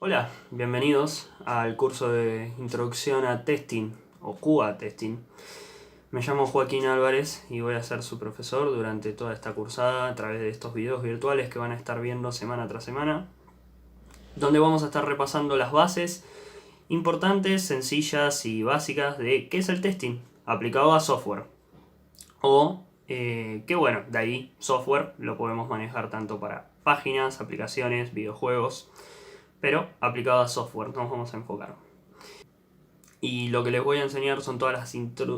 Hola, bienvenidos al curso de Introducción a Testing o QA Testing. Me llamo Joaquín Álvarez y voy a ser su profesor durante toda esta cursada a través de estos videos virtuales que van a estar viendo semana tras semana, donde vamos a estar repasando las bases importantes, sencillas y básicas de qué es el testing aplicado a software. Que bueno, de ahí software lo podemos manejar tanto para páginas, aplicaciones, videojuegos, pero aplicado a software nos vamos a enfocar. Y lo que les voy a enseñar son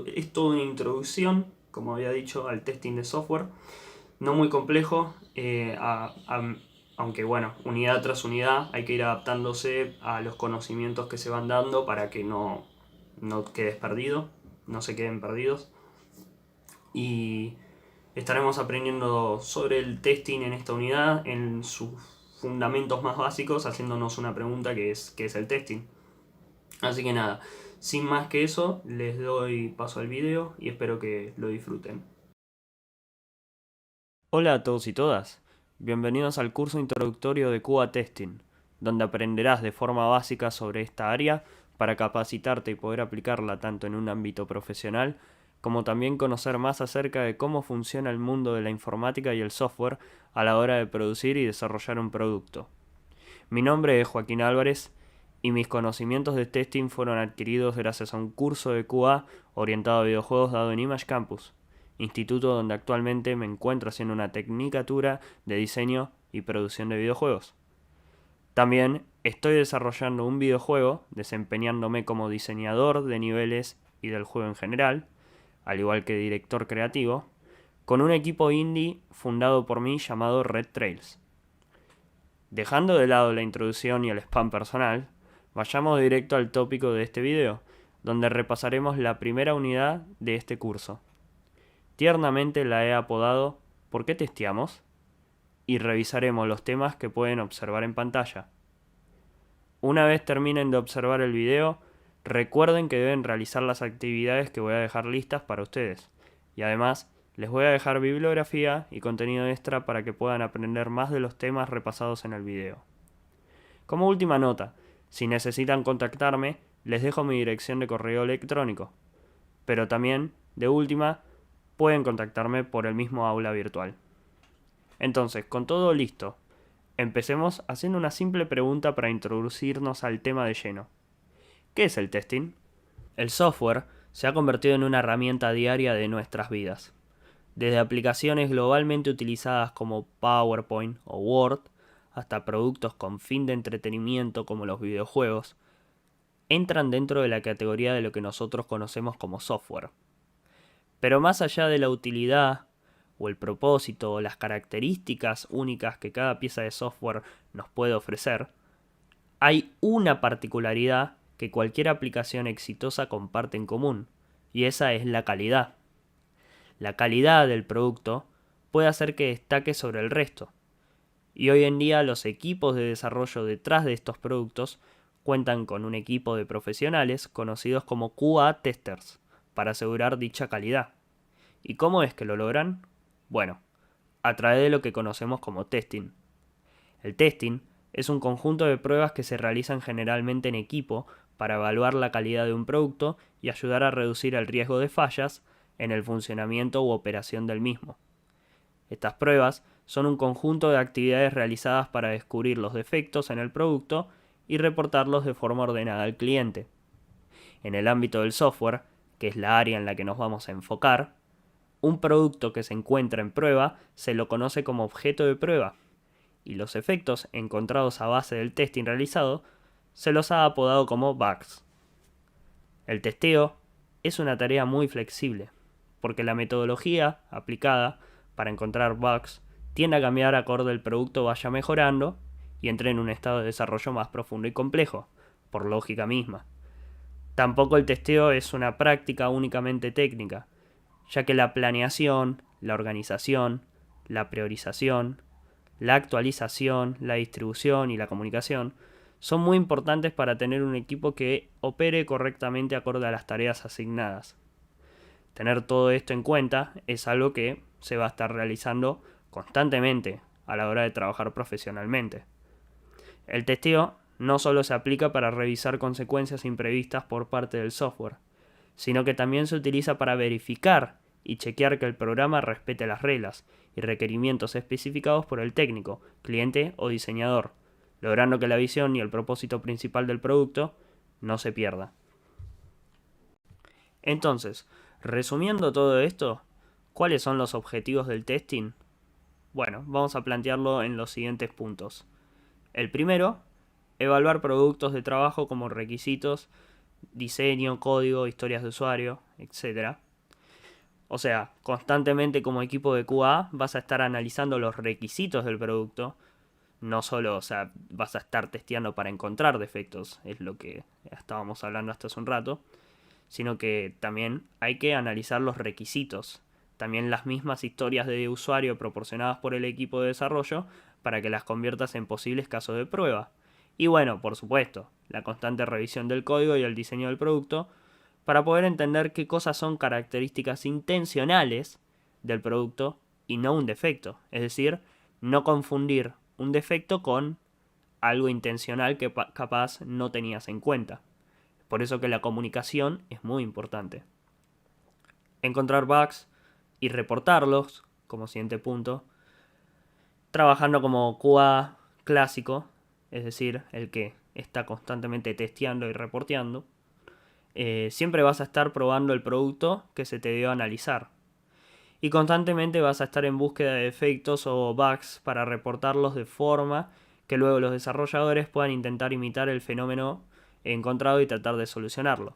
es toda una introducción, como había dicho, al testing de software. No muy complejo, aunque bueno, unidad tras unidad hay que ir adaptándose a los conocimientos que se van dando para que no quedes perdido, no se queden perdidos. Y estaremos aprendiendo sobre el testing en esta unidad, en sus fundamentos más básicos, haciéndonos una pregunta que es ¿qué es el testing? Así que nada, sin más que eso, les doy paso al video y espero que lo disfruten. Hola a todos y todas, bienvenidos al curso introductorio de QA Testing, donde aprenderás de forma básica sobre esta área para capacitarte y poder aplicarla tanto en un ámbito profesional como también conocer más acerca de cómo funciona el mundo de la informática y el software a la hora de producir y desarrollar un producto. Mi nombre es Joaquín Álvarez y mis conocimientos de testing fueron adquiridos gracias a un curso de QA orientado a videojuegos dado en Image Campus, instituto donde actualmente me encuentro haciendo una tecnicatura de diseño y producción de videojuegos. También estoy desarrollando un videojuego, desempeñándome como diseñador de niveles y del juego en general, al igual que director creativo, con un equipo indie fundado por mí llamado Red Trails. Dejando de lado la introducción y el spam personal, vayamos directo al tópico de este video, donde repasaremos la primera unidad de este curso. Tiernamente la he apodado ¿Por qué testeamos? Y revisaremos los temas que pueden observar en pantalla. Una vez terminen de observar el video, recuerden que deben realizar las actividades que voy a dejar listas para ustedes, y además les voy a dejar bibliografía y contenido extra para que puedan aprender más de los temas repasados en el video. Como última nota, si necesitan contactarme, les dejo mi dirección de correo electrónico, pero también, de última, pueden contactarme por el mismo aula virtual. Entonces, con todo listo, empecemos haciendo una simple pregunta para introducirnos al tema de lleno. ¿Qué es el testing? El software se ha convertido en una herramienta diaria de nuestras vidas. Desde aplicaciones globalmente utilizadas como PowerPoint o Word, hasta productos con fin de entretenimiento como los videojuegos, entran dentro de la categoría de lo que nosotros conocemos como software. Pero más allá de la utilidad, o el propósito, o las características únicas que cada pieza de software nos puede ofrecer, hay una particularidad que cualquier aplicación exitosa comparte en común, y esa es la calidad. La calidad del producto puede hacer que destaque sobre el resto, y hoy en día los equipos de desarrollo detrás de estos productos cuentan con un equipo de profesionales conocidos como QA testers para asegurar dicha calidad. ¿Y cómo es que lo logran? Bueno, a través de lo que conocemos como testing. El testing es un conjunto de pruebas que se realizan generalmente en equipo para evaluar la calidad de un producto y ayudar a reducir el riesgo de fallas en el funcionamiento u operación del mismo. Estas pruebas son un conjunto de actividades realizadas para descubrir los defectos en el producto y reportarlos de forma ordenada al cliente. En el ámbito del software, que es la área en la que nos vamos a enfocar, un producto que se encuentra en prueba se lo conoce como objeto de prueba, y los efectos encontrados a base del testing realizado se los ha apodado como bugs. El testeo es una tarea muy flexible, porque la metodología aplicada para encontrar bugs tiende a cambiar acorde al producto vaya mejorando y entre en un estado de desarrollo más profundo y complejo, por lógica misma. Tampoco el testeo es una práctica únicamente técnica, ya que la planeación, la organización, la priorización, la actualización, la distribución y la comunicación son muy importantes para tener un equipo que opere correctamente acorde a las tareas asignadas. Tener todo esto en cuenta es algo que se va a estar realizando constantemente a la hora de trabajar profesionalmente. El testeo no solo se aplica para revisar consecuencias imprevistas por parte del software, sino que también se utiliza para verificar y chequear que el programa respete las reglas y requerimientos especificados por el técnico, cliente o diseñador, logrando que la visión y el propósito principal del producto no se pierda. Entonces, resumiendo todo esto, ¿cuáles son los objetivos del testing? Bueno, vamos a plantearlo en los siguientes puntos. El primero, evaluar productos de trabajo como requisitos, diseño, código, historias de usuario, etc. O sea, constantemente como equipo de QA vas a estar analizando los requisitos del producto, no solo, o sea, vas a estar testeando para encontrar defectos, es lo que estábamos hablando hasta hace un rato, sino que también hay que analizar los requisitos, también las mismas historias de usuario proporcionadas por el equipo de desarrollo para que las conviertas en posibles casos de prueba. Y bueno, por supuesto, la constante revisión del código y el diseño del producto para poder entender qué cosas son características intencionales del producto y no un defecto. Es decir, no confundir un defecto con algo intencional que capaz no tenías en cuenta. Por eso que la comunicación es muy importante. Encontrar bugs y reportarlos, como siguiente punto, trabajando como QA clásico, es decir, el que está constantemente testeando y reporteando. Siempre vas a estar probando el producto que se te dio a analizar. Y constantemente vas a estar en búsqueda de defectos o bugs para reportarlos de forma que luego los desarrolladores puedan intentar imitar el fenómeno encontrado y tratar de solucionarlo.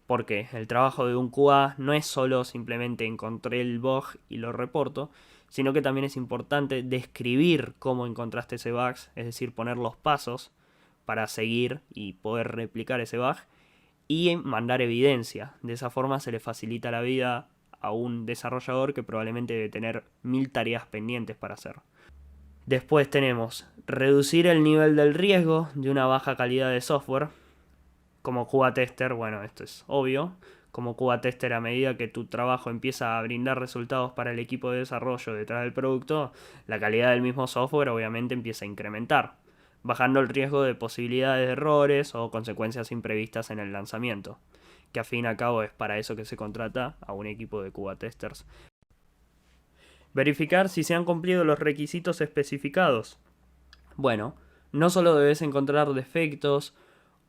Porque el trabajo de un QA no es solo simplemente encontré el bug y lo reporto, sino que también es importante describir cómo encontraste ese bug, es decir, poner los pasos para seguir y poder replicar ese bug y mandar evidencia. De esa forma se le facilita la vida a un desarrollador que probablemente debe tener 1000 tareas pendientes para hacer. Después tenemos reducir el nivel del riesgo de una baja calidad de software. Como QA tester, bueno, esto es obvio. Como QA tester, a medida que tu trabajo empieza a brindar resultados para el equipo de desarrollo detrás del producto, la calidad del mismo software obviamente empieza a incrementar, bajando el riesgo de posibilidades de errores o consecuencias imprevistas en el lanzamiento, que a fin y al cabo es para eso que se contrata a un equipo de QA testers. Verificar si se han cumplido los requisitos especificados. Bueno, no solo debes encontrar defectos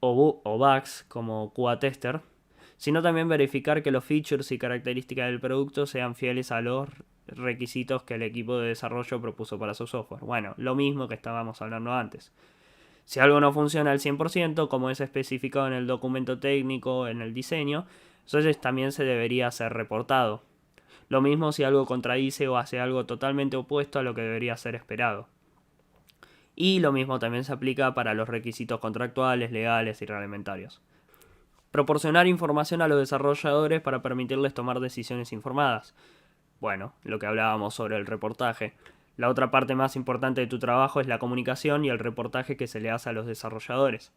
o bugs como QA tester, sino también verificar que los features y características del producto sean fieles a los requisitos que el equipo de desarrollo propuso para su software. Bueno, lo mismo que estábamos hablando antes. Si algo no funciona al 100%, como es especificado en el documento técnico, en el diseño, entonces también se debería ser reportado. Lo mismo si algo contradice o hace algo totalmente opuesto a lo que debería ser esperado. Y lo mismo también se aplica para los requisitos contractuales, legales y reglamentarios. Proporcionar información a los desarrolladores para permitirles tomar decisiones informadas. Bueno, lo que hablábamos sobre el reportaje. La otra parte más importante de tu trabajo es la comunicación y el reportaje que se le hace a los desarrolladores.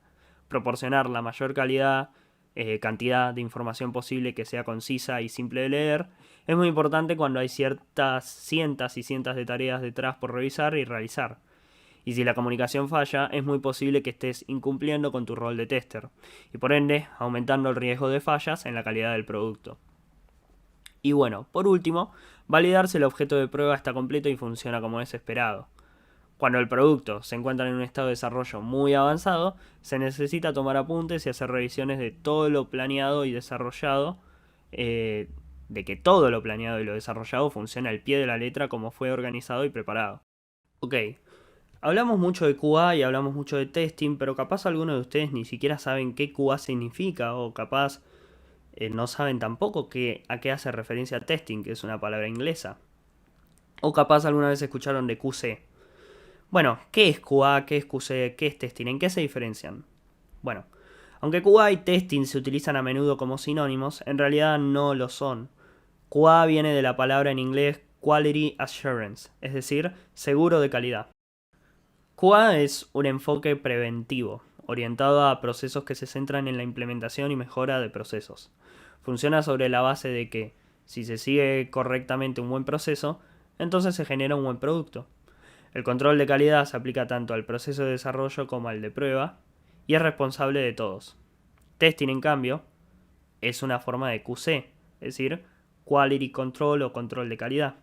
Proporcionar la mayor cantidad de información posible que sea concisa y simple de leer es muy importante cuando hay cientos y cientos de tareas detrás por revisar y realizar. Y si la comunicación falla, es muy posible que estés incumpliendo con tu rol de tester, y por ende, aumentando el riesgo de fallas en la calidad del producto. Y bueno, por último, validar si el objeto de prueba está completo y funciona como es esperado. Cuando el producto se encuentra en un estado de desarrollo muy avanzado, se necesita tomar apuntes y hacer revisiones de todo lo planeado y desarrollado, de que todo lo planeado y lo desarrollado funcione al pie de la letra como fue organizado y preparado. Ok. Hablamos mucho de QA y hablamos mucho de testing, pero capaz algunos de ustedes ni siquiera saben qué QA significa o capaz no saben tampoco a qué hace referencia testing, que es una palabra inglesa. O capaz alguna vez escucharon de QC. Bueno, ¿qué es QA? ¿Qué es QC? ¿Qué es testing? ¿En qué se diferencian? Bueno, aunque QA y testing se utilizan a menudo como sinónimos, en realidad no lo son. QA viene de la palabra en inglés Quality Assurance, es decir, seguro de calidad. QA es un enfoque preventivo, orientado a procesos que se centran en la implementación y mejora de procesos. Funciona sobre la base de que, si se sigue correctamente un buen proceso, entonces se genera un buen producto. El control de calidad se aplica tanto al proceso de desarrollo como al de prueba, y es responsable de todos. Testing, en cambio, es una forma de QC, es decir, Quality Control o control de calidad.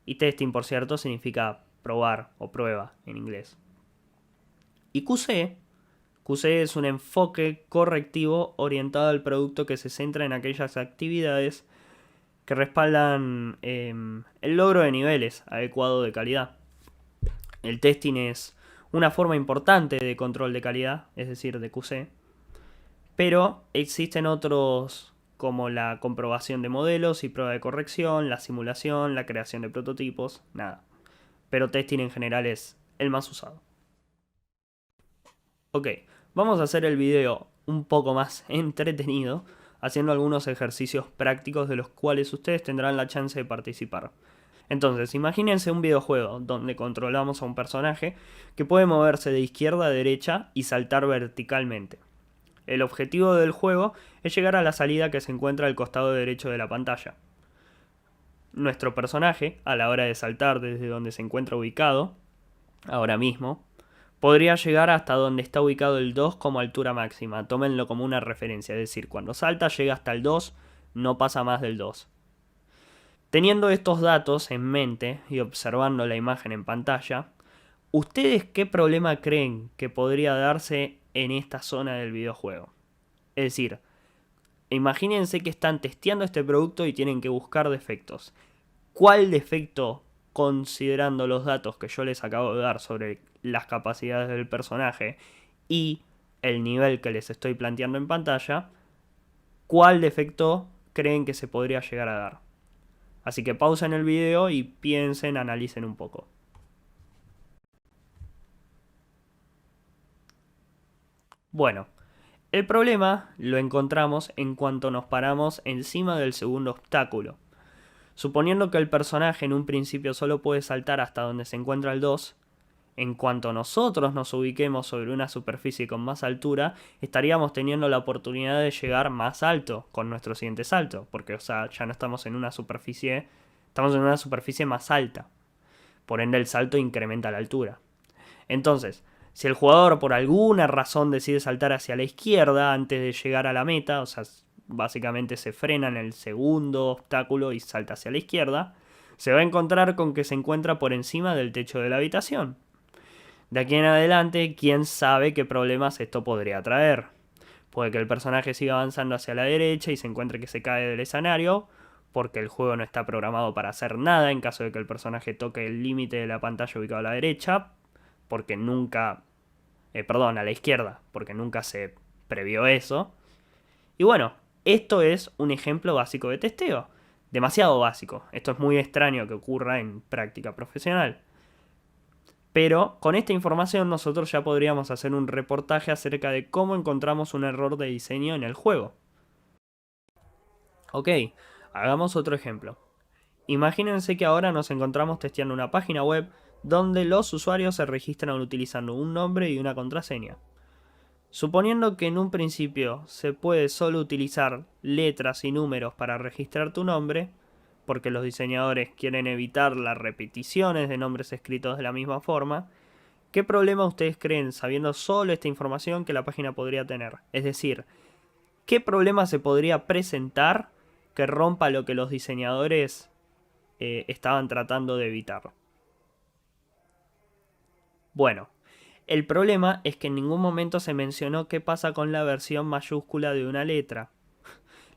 Y testing, por cierto, significa probar o prueba en inglés. Y QC es un enfoque correctivo orientado al producto que se centra en aquellas actividades que respaldan el logro de niveles adecuados de calidad. El testing es una forma importante de control de calidad, es decir, de QC, pero existen otros como la comprobación de modelos y prueba de corrección, la simulación, la creación de prototipos, nada. Pero testing en general es el más usado. Ok, vamos a hacer el video un poco más entretenido, haciendo algunos ejercicios prácticos de los cuales ustedes tendrán la chance de participar. Entonces, imagínense un videojuego donde controlamos a un personaje que puede moverse de izquierda a derecha y saltar verticalmente. El objetivo del juego es llegar a la salida que se encuentra al costado derecho de la pantalla. Nuestro personaje, a la hora de saltar desde donde se encuentra ubicado, ahora mismo, podría llegar hasta donde está ubicado el 2 como altura máxima. Tómenlo como una referencia, es decir, cuando salta llega hasta el 2, no pasa más del 2. Teniendo estos datos en mente y observando la imagen en pantalla, ¿ustedes qué problema creen que podría darse en esta zona del videojuego? Es decir, imagínense que están testeando este producto y tienen que buscar defectos. ¿Cuál defecto, considerando los datos que yo les acabo de dar sobre las capacidades del personaje y el nivel que les estoy planteando en pantalla, cuál defecto creen que se podría llegar a dar? Así que pausen el video y piensen, analicen un poco. Bueno, el problema lo encontramos en cuanto nos paramos encima del segundo obstáculo. Suponiendo que el personaje en un principio solo puede saltar hasta donde se encuentra el 2, en cuanto nosotros nos ubiquemos sobre una superficie con más altura, estaríamos teniendo la oportunidad de llegar más alto con nuestro siguiente salto, porque o sea, ya no estamos en una superficie, estamos en una superficie más alta. Por ende el salto incrementa la altura. Entonces, si el jugador por alguna razón decide saltar hacia la izquierda antes de llegar a la meta, o sea, básicamente se frena en el segundo obstáculo y salta hacia la izquierda, se va a encontrar con que se encuentra por encima del techo de la habitación. De aquí en adelante, quién sabe qué problemas esto podría traer. Puede que el personaje siga avanzando hacia la derecha y se encuentre que se cae del escenario, porque el juego no está programado para hacer nada en caso de que el personaje toque el límite de la pantalla ubicado a la derecha, porque nunca... a la izquierda, porque nunca se previó eso. Y bueno, esto es un ejemplo básico de testeo. Demasiado básico. Esto es muy extraño que ocurra en práctica profesional. Pero con esta información nosotros ya podríamos hacer un reportaje acerca de cómo encontramos un error de diseño en el juego. Ok, hagamos otro ejemplo. Imagínense que ahora nos encontramos testeando una página web donde los usuarios se registran utilizando un nombre y una contraseña. Suponiendo que en un principio se puede solo utilizar letras y números para registrar tu nombre, porque los diseñadores quieren evitar las repeticiones de nombres escritos de la misma forma, ¿qué problema ustedes creen, sabiendo solo esta información, que la página podría tener? Es decir, ¿qué problema se podría presentar que rompa lo que los diseñadores estaban tratando de evitar? Bueno, el problema es que en ningún momento se mencionó qué pasa con la versión mayúscula de una letra.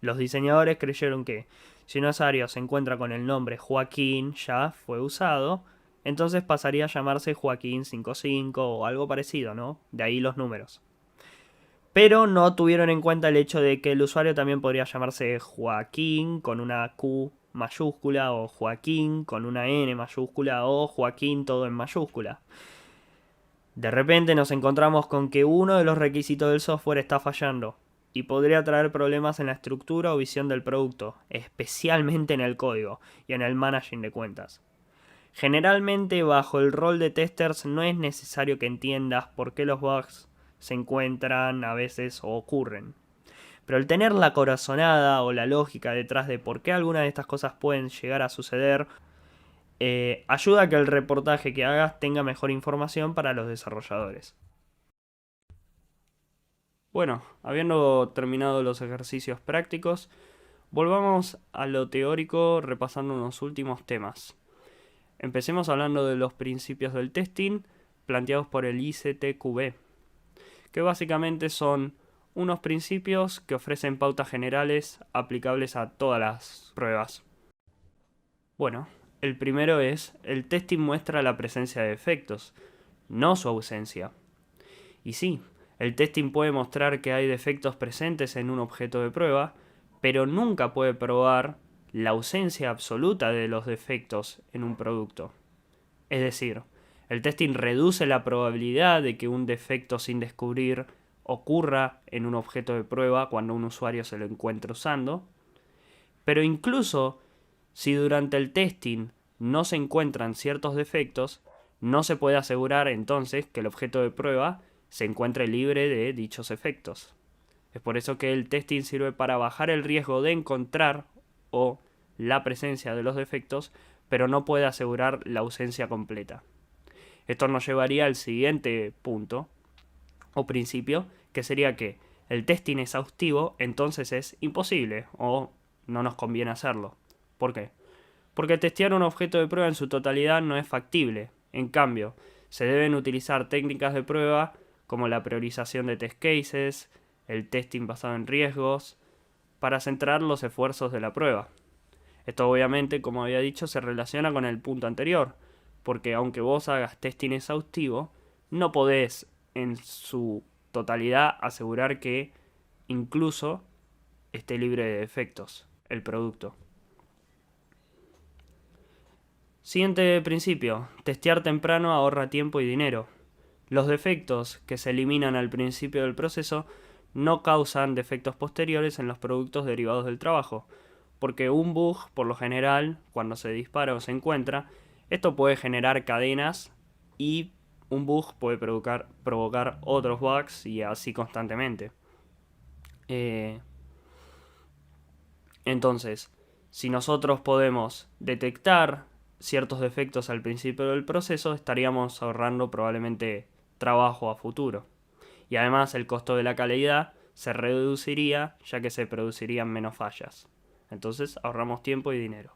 Los diseñadores creyeron que si un usuario se encuentra con el nombre Joaquín ya fue usado, entonces pasaría a llamarse Joaquín 55 o algo parecido, ¿no? De ahí los números. Pero no tuvieron en cuenta el hecho de que el usuario también podría llamarse Joaquín con una Q mayúscula o Joaquín con una N mayúscula o Joaquín todo en mayúscula. De repente nos encontramos con que uno de los requisitos del software está fallando y podría traer problemas en la estructura o visión del producto, especialmente en el código y en el managing de cuentas. Generalmente bajo el rol de testers no es necesario que entiendas por qué los bugs se encuentran a veces o ocurren. Pero el tener la corazonada o la lógica detrás de por qué algunas de estas cosas pueden llegar a suceder ayuda a que el reportaje que hagas tenga mejor información para los desarrolladores. Bueno, habiendo terminado los ejercicios prácticos, volvamos a lo teórico repasando unos últimos temas. Empecemos hablando de los principios del testing planteados por el ICTQB, que básicamente son unos principios que ofrecen pautas generales aplicables a todas las pruebas. Bueno, el primero es: el testing muestra la presencia de defectos, no su ausencia. Y sí, el testing puede mostrar que hay defectos presentes en un objeto de prueba, pero nunca puede probar la ausencia absoluta de los defectos en un producto. Es decir, el testing reduce la probabilidad de que un defecto sin descubrir ocurra en un objeto de prueba cuando un usuario se lo encuentre usando, pero incluso si durante el testing no se encuentran ciertos defectos, no se puede asegurar entonces que el objeto de prueba se encuentre libre de dichos efectos. Es por eso que el testing sirve para bajar el riesgo de encontrar o la presencia de los defectos, pero no puede asegurar la ausencia completa. Esto nos llevaría al siguiente punto o principio, que sería que el testing exhaustivo entonces es imposible o no nos conviene hacerlo. ¿Por qué? Porque testear un objeto de prueba en su totalidad no es factible. En cambio, se deben utilizar técnicas de prueba como la priorización de test cases, el testing basado en riesgos, para centrar los esfuerzos de la prueba. Esto obviamente, como había dicho, se relaciona con el punto anterior, porque aunque vos hagas testing exhaustivo, no podés en su totalidad asegurar que incluso esté libre de defectos el producto. Siguiente principio: testear temprano ahorra tiempo y dinero. Los defectos que se eliminan al principio del proceso no causan defectos posteriores en los productos derivados del trabajo, porque un bug, por lo general, cuando se dispara o se encuentra, esto puede generar cadenas y un bug puede provocar otros bugs y así constantemente. Entonces, si nosotros podemos detectar ciertos defectos al principio del proceso, estaríamos ahorrando probablemente trabajo a futuro. Y además el costo de la calidad se reduciría, ya que se producirían menos fallas. Entonces ahorramos tiempo y dinero.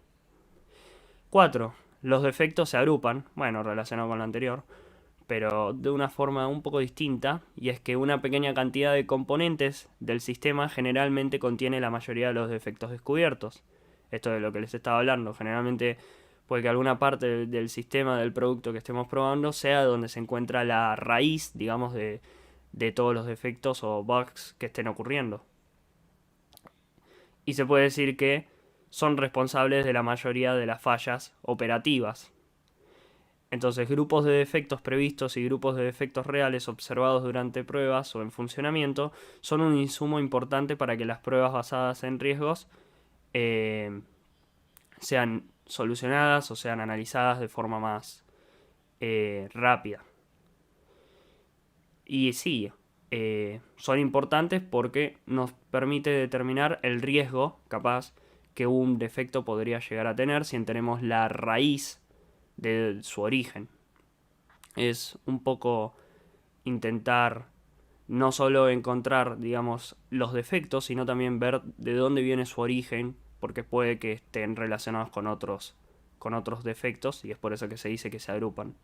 4. Los defectos se agrupan, bueno, relacionado con lo anterior, pero de una forma un poco distinta, y es que una pequeña cantidad de componentes del sistema generalmente contiene la mayoría de los defectos descubiertos. Esto es de lo que les estaba hablando. Generalmente puede que alguna parte del sistema del producto que estemos probando sea donde se encuentra la raíz, digamos, de todos los defectos o bugs que estén ocurriendo. Y se puede decir que son responsables de la mayoría de las fallas operativas. Entonces, grupos de defectos previstos y grupos de defectos reales observados durante pruebas o en funcionamiento son un insumo importante para que las pruebas basadas en riesgos sean solucionadas o sean analizadas de forma más rápida. Y sí, son importantes porque nos permite determinar el riesgo capaz que un defecto podría llegar a tener si tenemos la raíz de su origen. Es un poco intentar no solo encontrar, digamos, los defectos, sino también ver de dónde viene su origen, porque puede que estén relacionados con otros defectos, y es por eso que se dice que se agrupan.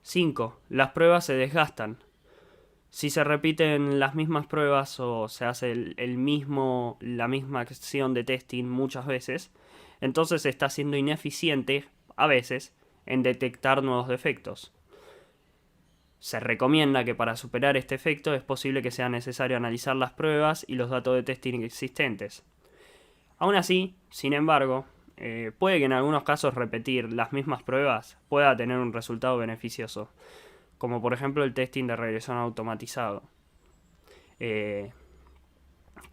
5. Las pruebas se desgastan. Si se repiten las mismas pruebas o se hace la misma acción de testing muchas veces, entonces se está siendo ineficiente, a veces, en detectar nuevos defectos. Se recomienda que para superar este efecto es posible que sea necesario analizar las pruebas y los datos de testing existentes. Aún así, sin embargo, puede que en algunos casos repetir las mismas pruebas pueda tener un resultado beneficioso, como por ejemplo el testing de regresión automatizado. Que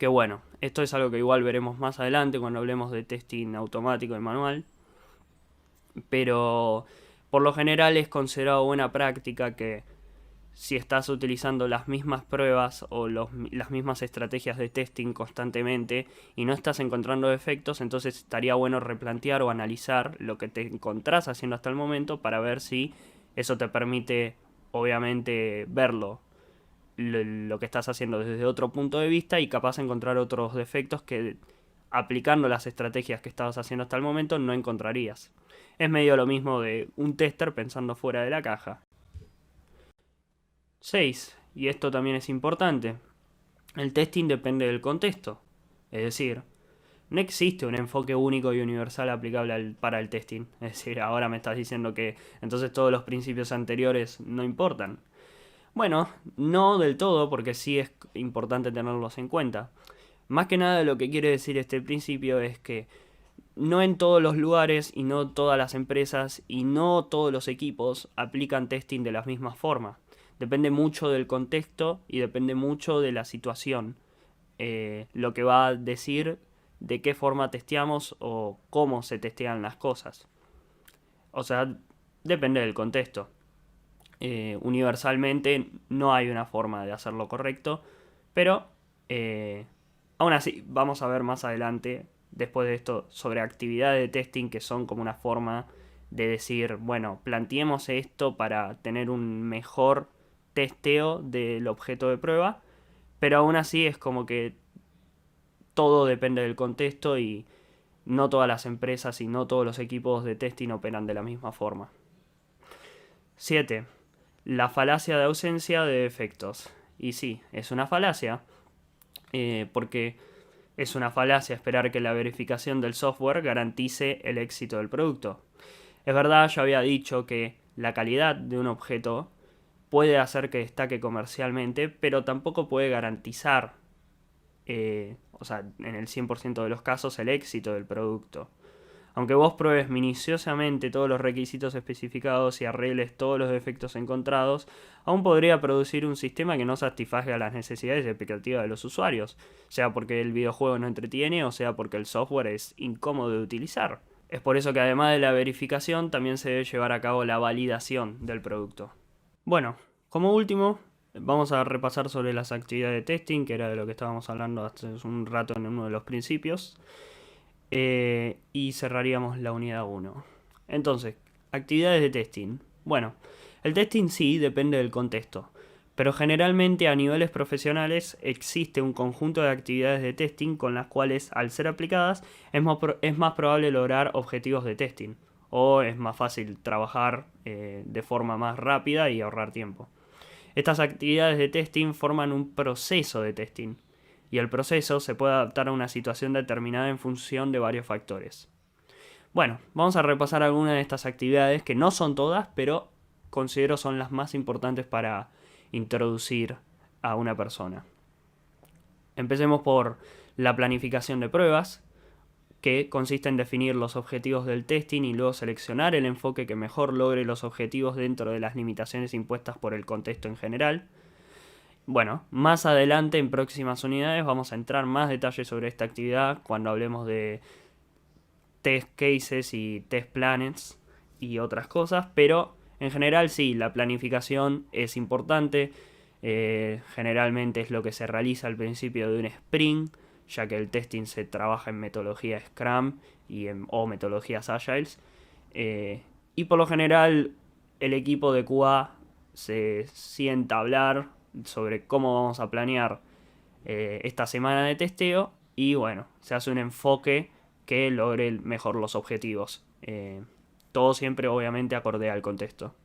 bueno, esto es algo que igual veremos más adelante cuando hablemos de testing automático y manual, pero por lo general es considerado buena práctica que si estás utilizando las mismas pruebas o las mismas estrategias de testing constantemente y no estás encontrando defectos, entonces estaría bueno replantear o analizar lo que te encontrás haciendo hasta el momento para ver si eso te permite, obviamente, verlo lo que estás haciendo desde otro punto de vista y capaz de encontrar otros defectos que aplicando las estrategias que estabas haciendo hasta el momento no encontrarías. Es medio lo mismo de un tester pensando fuera de la caja. 6. Y esto también es importante. El testing depende del contexto. Es decir, no existe un enfoque único y universal aplicable para el testing. Es decir, ahora me estás diciendo que entonces todos los principios anteriores no importan. Bueno, no del todo, porque sí es importante tenerlos en cuenta. Más que nada lo que quiere decir este principio es que no en todos los lugares y no todas las empresas y no todos los equipos aplican testing de la misma forma. Depende mucho del contexto y depende mucho de la situación. Lo que va a decir de qué forma testeamos o cómo se testean las cosas. O sea, depende del contexto. Universalmente no hay una forma de hacerlo correcto, pero aún así vamos a ver más adelante, después de esto, sobre actividades de testing que son como una forma de decir, bueno, planteemos esto para tener un mejor testeo del objeto de prueba, pero aún así es como que todo depende del contexto y no todas las empresas y no todos los equipos de testing operan de la misma forma. 7. La falacia de ausencia de defectos. Y sí, es una falacia, porque es una falacia esperar que la verificación del software garantice el éxito del producto. Es verdad, yo había dicho que la calidad de un objeto puede hacer que destaque comercialmente, pero tampoco puede garantizar, o sea, en el 100% de los casos, el éxito del producto. Aunque vos pruebes minuciosamente todos los requisitos especificados y arregles todos los defectos encontrados, aún podría producir un sistema que no satisfaga las necesidades y expectativas de los usuarios, sea porque el videojuego no entretiene o sea porque el software es incómodo de utilizar. Es por eso que además de la verificación también se debe llevar a cabo la validación del producto. Bueno, como último, vamos a repasar sobre las actividades de testing, que era de lo que estábamos hablando hace un rato en uno de los principios. Y cerraríamos la unidad 1. Entonces, actividades de testing. Bueno, el testing sí depende del contexto, pero generalmente a niveles profesionales existe un conjunto de actividades de testing con las cuales, al ser aplicadas, es más probable lograr objetivos de testing, o es más fácil trabajar de forma más rápida y ahorrar tiempo. Estas actividades de testing forman un proceso de testing, y el proceso se puede adaptar a una situación determinada en función de varios factores. Bueno, vamos a repasar algunas de estas actividades, que no son todas, pero considero son las más importantes para introducir a una persona. Empecemos por la planificación de pruebas, que consiste en definir los objetivos del testing y luego seleccionar el enfoque que mejor logre los objetivos dentro de las limitaciones impuestas por el contexto en general. Bueno, más adelante en próximas unidades vamos a entrar más detalles sobre esta actividad cuando hablemos de test cases y test plans y otras cosas, pero en general sí, la planificación es importante, generalmente es lo que se realiza al principio de un sprint, ya que el testing se trabaja en metodología Scrum o metodologías Agiles, y por lo general el equipo de QA se sienta a hablar sobre cómo vamos a planear esta semana de testeo y bueno, se hace un enfoque que logre mejor los objetivos. Todo siempre obviamente acorde al contexto.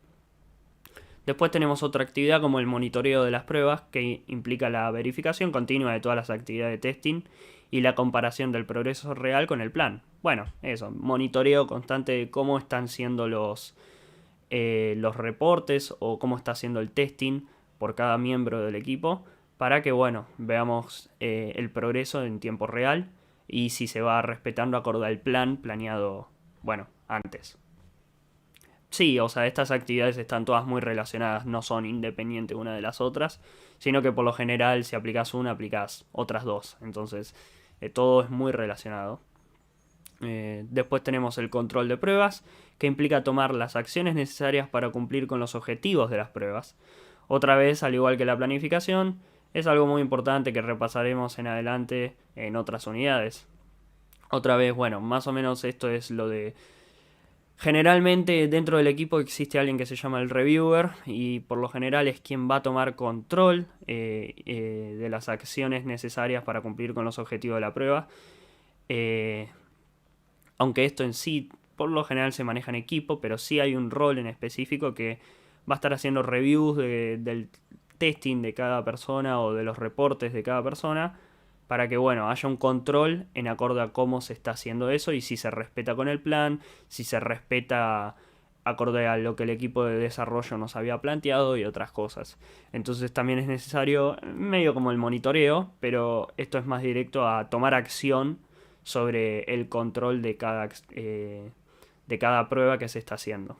Después tenemos otra actividad como el monitoreo de las pruebas, que implica la verificación continua de todas las actividades de testing y la comparación del progreso real con el plan. Bueno, eso, monitoreo constante de cómo están siendo los reportes o cómo está haciendo el testing por cada miembro del equipo, para que, bueno, veamos el progreso en tiempo real y si se va respetando acorde al plan planeado, bueno, antes. Sí, o sea, estas actividades están todas muy relacionadas, no son independientes una de las otras, sino que por lo general si aplicas una, aplicas otras dos, entonces todo es muy relacionado. Después tenemos el control de pruebas, que implica tomar las acciones necesarias para cumplir con los objetivos de las pruebas. Otra vez, al igual que la planificación, es algo muy importante que repasaremos en adelante en otras unidades. Otra vez, bueno, más o menos esto es lo de Generalmente dentro del equipo existe alguien que se llama el reviewer y por lo general es quien va a tomar control de las acciones necesarias para cumplir con los objetivos de la prueba. Eh, Aunque esto en sí por lo general se maneja en equipo, pero sí hay un rol en específico que va a estar haciendo reviews del testing de cada persona o de los reportes de cada persona para que bueno, haya un control en acorde a cómo se está haciendo eso y si se respeta con el plan, si se respeta acorde a lo que el equipo de desarrollo nos había planteado y otras cosas. Entonces también es necesario medio como el monitoreo, pero esto es más directo a tomar acción sobre el control de cada prueba que se está haciendo.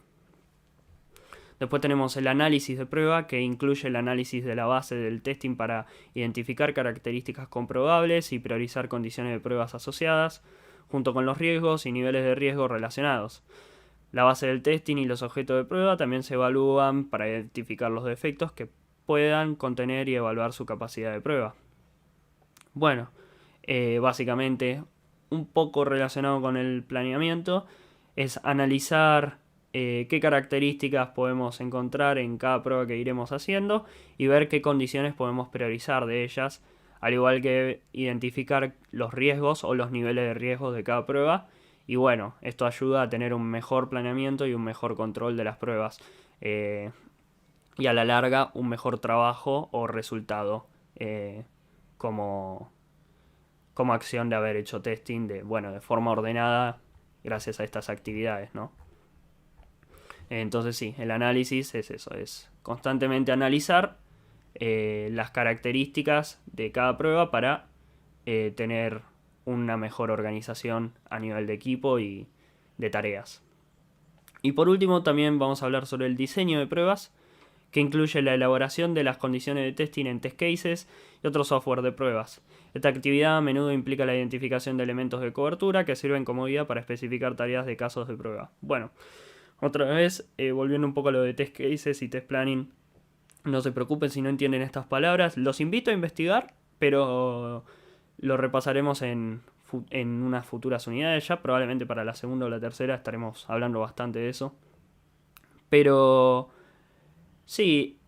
Después tenemos el análisis de prueba, que incluye el análisis de la base del testing para identificar características comprobables y priorizar condiciones de pruebas asociadas, junto con los riesgos y niveles de riesgo relacionados. La base del testing y los objetos de prueba también se evalúan para identificar los defectos que puedan contener y evaluar su capacidad de prueba. Bueno, básicamente un poco relacionado con el planeamiento es analizar qué características podemos encontrar en cada prueba que iremos haciendo y ver qué condiciones podemos priorizar de ellas, al igual que identificar los riesgos o los niveles de riesgos de cada prueba. Y bueno, esto ayuda a tener un mejor planeamiento y un mejor control de las pruebas. Y a la larga un mejor trabajo o resultado como, como acción de haber hecho testing de forma ordenada gracias a estas actividades, ¿no? Entonces sí, el análisis es eso, es constantemente analizar las características de cada prueba para tener una mejor organización a nivel de equipo y de tareas. Y por último también vamos a hablar sobre el diseño de pruebas, que incluye la elaboración de las condiciones de testing en test cases y otro software de pruebas. Esta actividad a menudo implica la identificación de elementos de cobertura que sirven como guía para especificar tareas de casos de prueba. Bueno, otra vez, volviendo un poco a lo de test cases y test planning, no se preocupen si no entienden estas palabras. Los invito a investigar, pero lo repasaremos en unas futuras unidades. Ya probablemente para la segunda o la tercera estaremos hablando bastante de eso. Pero sí,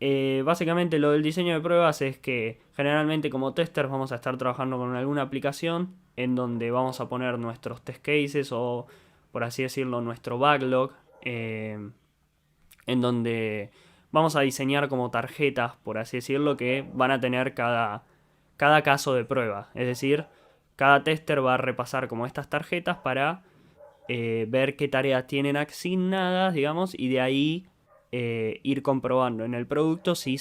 básicamente lo del diseño de pruebas es que generalmente como testers vamos a estar trabajando con alguna aplicación en donde vamos a poner nuestros test cases o, por así decirlo, nuestro backlog, en donde vamos a diseñar como tarjetas, por así decirlo, que van a tener cada caso de prueba. Es decir, cada tester va a repasar como estas tarjetas para ver qué tareas tienen asignadas, digamos, y de ahí ir comprobando en el producto si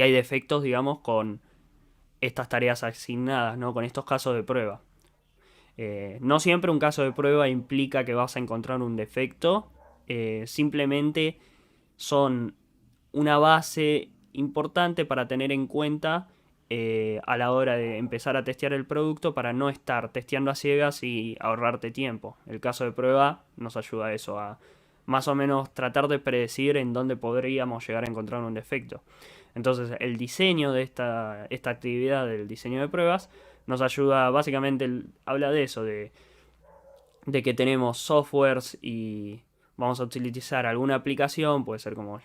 hay defectos, digamos, con estas tareas asignadas, ¿no? Con estos casos de prueba. No siempre un caso de prueba implica que vas a encontrar un defecto, simplemente son una base importante para tener en cuenta a la hora de empezar a testear el producto para no estar testeando a ciegas y ahorrarte tiempo. El caso de prueba nos ayuda a eso, a más o menos tratar de predecir en dónde podríamos llegar a encontrar un defecto. Entonces el diseño de esta actividad del diseño de pruebas nos ayuda, básicamente habla de eso, de que tenemos softwares y vamos a utilizar alguna aplicación, puede ser como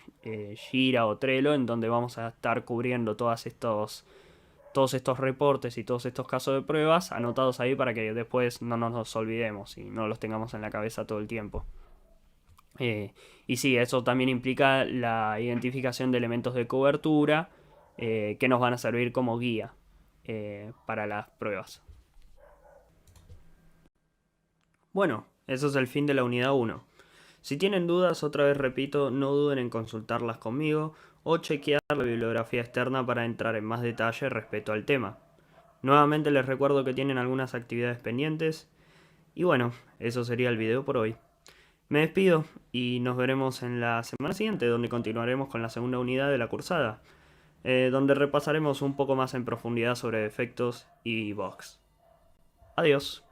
Jira o Trello, en donde vamos a estar cubriendo todos estos reportes y todos estos casos de pruebas anotados ahí para que después no nos olvidemos y no los tengamos en la cabeza todo el tiempo. Y sí, eso también implica la identificación de elementos de cobertura que nos van a servir como guía para las pruebas. Bueno, eso es el fin de la unidad 1. Si tienen dudas, otra vez repito, no duden en consultarlas conmigo o chequear la bibliografía externa para entrar en más detalle respecto al tema. Nuevamente les recuerdo que tienen algunas actividades pendientes y bueno, eso sería el video por hoy. Me despido y nos veremos en la semana siguiente, donde continuaremos con la segunda unidad de la cursada, donde repasaremos un poco más en profundidad sobre defectos y bugs. Adiós.